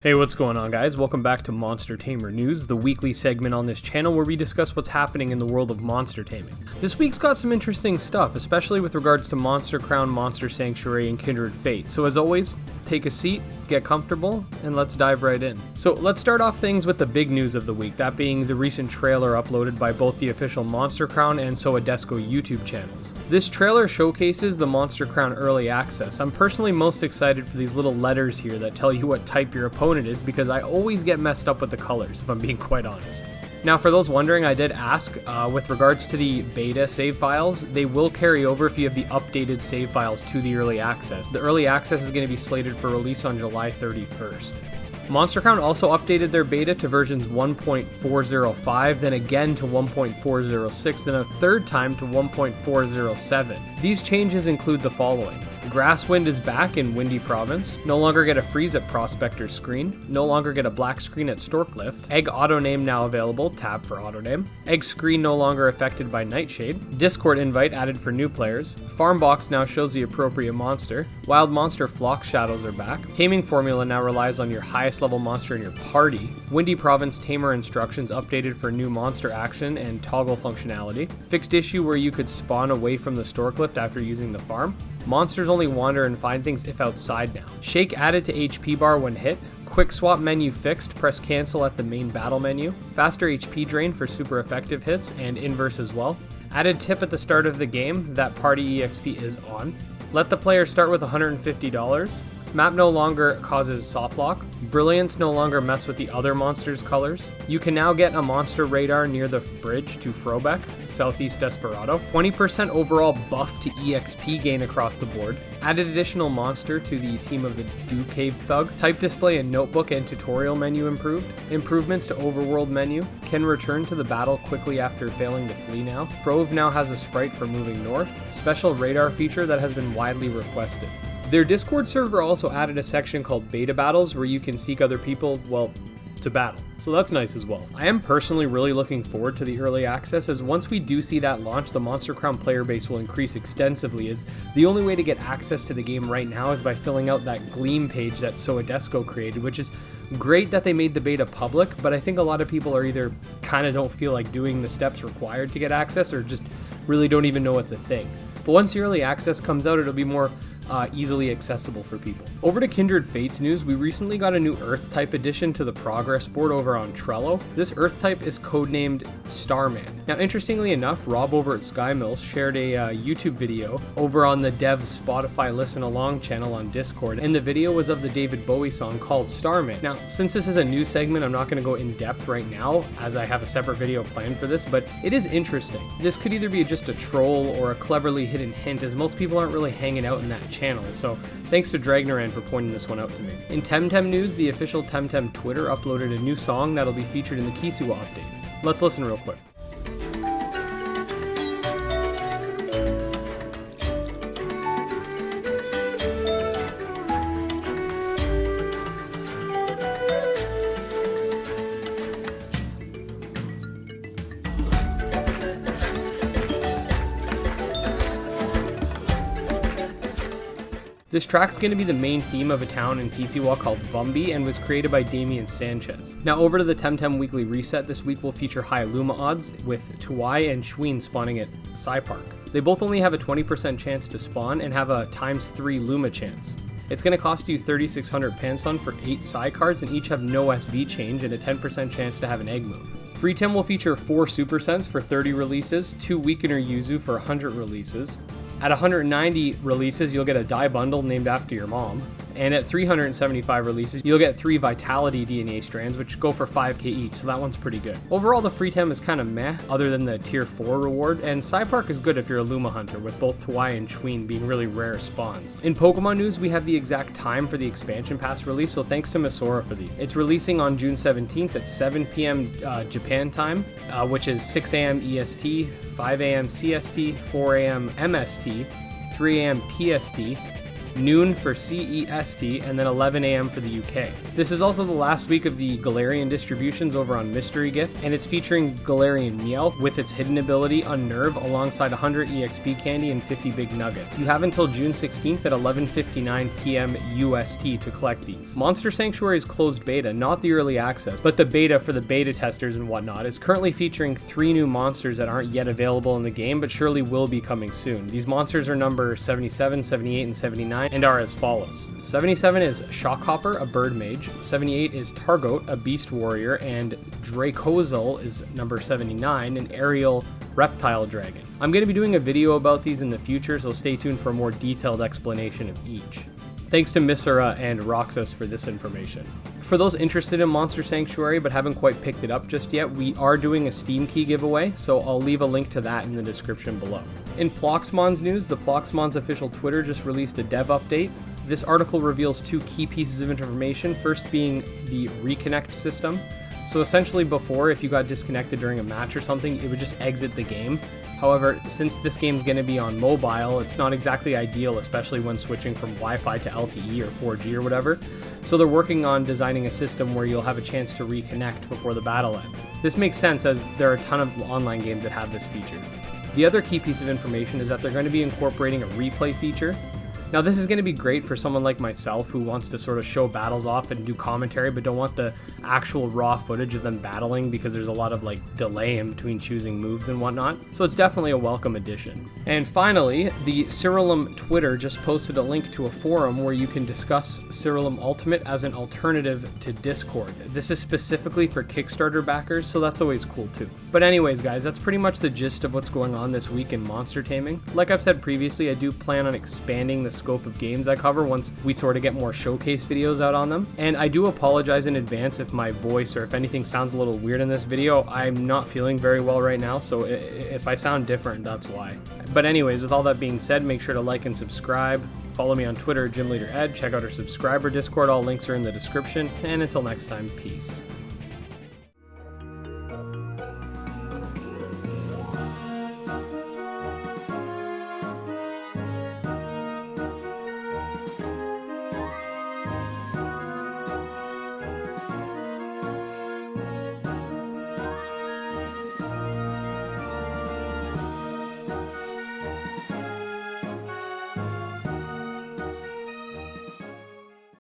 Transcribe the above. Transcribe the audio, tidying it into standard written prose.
Hey, what's going on, guys? Welcome back to Monster Tamer News, the weekly segment on this channel where we discuss what's happening in the world of monster taming. This week's got some interesting stuff, especially with regards to Monster Crown, Monster Sanctuary, and Kindred Fates. So as always, take a seat, get comfortable, and let's dive right in. So let's start off things with the big news of the week, that being the recent trailer uploaded by both the official Monster Crown and Soadesco YouTube channels. This trailer showcases the Monster Crown Early Access. I'm personally most excited for these little letters here that tell you what type your opponent is, because I always get messed up with the colors, if I'm being quite honest. Now, for those wondering, I did ask, with regards to the beta save files, they will carry over if you have the updated save files to the early access. The early access is going to be slated for release on July 31st. Monster Crown also updated their beta to versions 1.405, then again to 1.406, then a third time to 1.407. These changes include the following. Grasswind is back in Windy Province. No longer get a freeze at Prospector's screen. No longer get a black screen at Storklift. Egg auto name now available. Tab for auto name. Egg screen no longer affected by Nightshade. Discord invite added for new players. Farm box now shows the appropriate monster. Wild monster flock shadows are back. Taming formula now relies on your highest level monster in your party. Windy Province tamer instructions updated for new monster action and toggle functionality. Fixed issue where you could spawn away from the Storklift after using the farm. Monsters only wander and find things if outside now. Shake added to HP bar when hit. Quick swap menu fixed, press cancel at the main battle menu. Faster HP drain for super effective hits and inverse as well. Added tip at the start of the game that party EXP is on. Let the player start with $150. Map no longer causes softlock. Brilliance no longer mess with the other monsters' colors. You can now get a monster radar near the bridge to Frobeck, Southeast Desperado. 20% overall buff to EXP gain across the board. Added additional monster to the team of the Dew Cave Thug. Type display and notebook and tutorial menu improved. Improvements to overworld menu. Can return to the battle quickly after failing to flee now. Trove now has a sprite for moving north. Special radar feature that has been widely requested. Their Discord server also added a section called Beta Battles where you can seek other people, well, to battle. So that's nice as well. I am personally really looking forward to the early access, as once we do see that launch, the Monster Crown player base will increase extensively, as the only way to get access to the game right now is by filling out that Gleam page that Soadesco created, which is great that they made the beta public, but I think a lot of people are either kind of don't feel like doing the steps required to get access or just really don't even know it's a thing. But once the early access comes out, it'll be more easily accessible for people. Over to Kindred Fates news, we recently got a new Earth type addition to the progress board over on Trello. This Earth type is codenamed Starman. Now, interestingly enough, Rob over at SkyMills shared a YouTube video over on the Dev's Spotify Listen Along channel on Discord, and the video was of the David Bowie song called Starman. Now, since this is a new segment, I'm not going to go in depth right now, as I have a separate video planned for this, but it is interesting. This could either be just a troll or a cleverly hidden hint, as most people aren't really hanging out in that channel, so thanks to Dragnaran for pointing this one out to me. In Temtem news, the official Temtem Twitter uploaded a new song that'll be featured in the Kisiwa update. Let's listen real quick. This track's going to be the main theme of a town in Kisiwa called Vumbi and was created by Damian Sanchez. Now over to the Temtem Weekly Reset. This week will feature high Luma odds with Tuai and Schween spawning at Sci Park. They both only have a 20% chance to spawn and have a ×3 Luma chance. It's going to cost you 3,600 Pansun for 8 Psy cards, and each have no SV change and a 10% chance to have an egg move. Freetem will feature 4 Super Sents for 30 releases, 2 Weakener Yuzu for 100 releases. At 190 releases, you'll get a die bundle named after your mom. And at 375 releases, you'll get 3 Vitality DNA strands, which go for 5k each, so that one's pretty good. Overall, the Freetem is kind of meh, other than the tier 4 reward, and Sci Park is good if you're a Luma hunter, with both Tuai and Schween being really rare spawns. In Pokemon news, we have the exact time for the expansion pass release, so thanks to Masora for these. It's releasing on June 17th at 7 p.m. Japan time, which is 6 a.m. EST, 5 a.m. CST, 4 a.m. MST, 3 a.m. PST, noon for CEST, and then 11 a.m. for the UK. This is also the last week of the Galarian distributions over on Mystery Gift, and it's featuring Galarian Meowth with its hidden ability Unnerve alongside 100 EXP candy and 50 big nuggets. You have until June 16th at 11:59 p.m. UST to collect these. Monster Sanctuary's closed beta, not the early access, but the beta for the beta testers and whatnot, is currently featuring 3 new monsters that aren't yet available in the game, but surely will be coming soon. These monsters are number 77, 78, and 79, and are as follows. 77 is Shockhopper, a bird mage. 78 is Targoat, a beast warrior, and Dracozel is number 79, an aerial reptile dragon. I'm going to be doing a video about these in the future, so stay tuned for a more detailed explanation of each. Thanks to Misera and Roxas for this information. For those interested in Monster Sanctuary but haven't quite picked it up just yet, we are doing a Steam key giveaway, so I'll leave a link to that in the description below. In Ploxmons news, the Ploxmons official Twitter just released a dev update. This article reveals 2 key pieces of information, first being the reconnect system. So essentially before, if you got disconnected during a match or something, it would just exit the game. However, since this game's going to be on mobile, it's not exactly ideal, especially when switching from Wi-Fi to LTE or 4G or whatever. So they're working on designing a system where you'll have a chance to reconnect before the battle ends. This makes sense as there are a ton of online games that have this feature. The other key piece of information is that they're going to be incorporating a replay feature. Now this is going to be great for someone like myself who wants to sort of show battles off and do commentary but don't want the actual raw footage of them battling because there's a lot of delay in between choosing moves and whatnot. So it's definitely a welcome addition. And finally, the Siralim Twitter just posted a link to a forum where you can discuss Siralim Ultimate as an alternative to Discord. This is specifically for Kickstarter backers, so that's always cool too. But anyways guys, that's pretty much the gist of what's going on this week in monster taming. Like I've said previously, I do plan on expanding the scope of games I cover once we sort of get more showcase videos out on them. And I do apologize in advance if my voice or if anything sounds a little weird in this video. I'm not feeling very well right now, so if I sound different, that's why. But anyways, with all that being said, make sure to like and subscribe. Follow me on Twitter, GymLeaderEd. Check out our subscriber Discord. All links are in the description. And until next time, peace.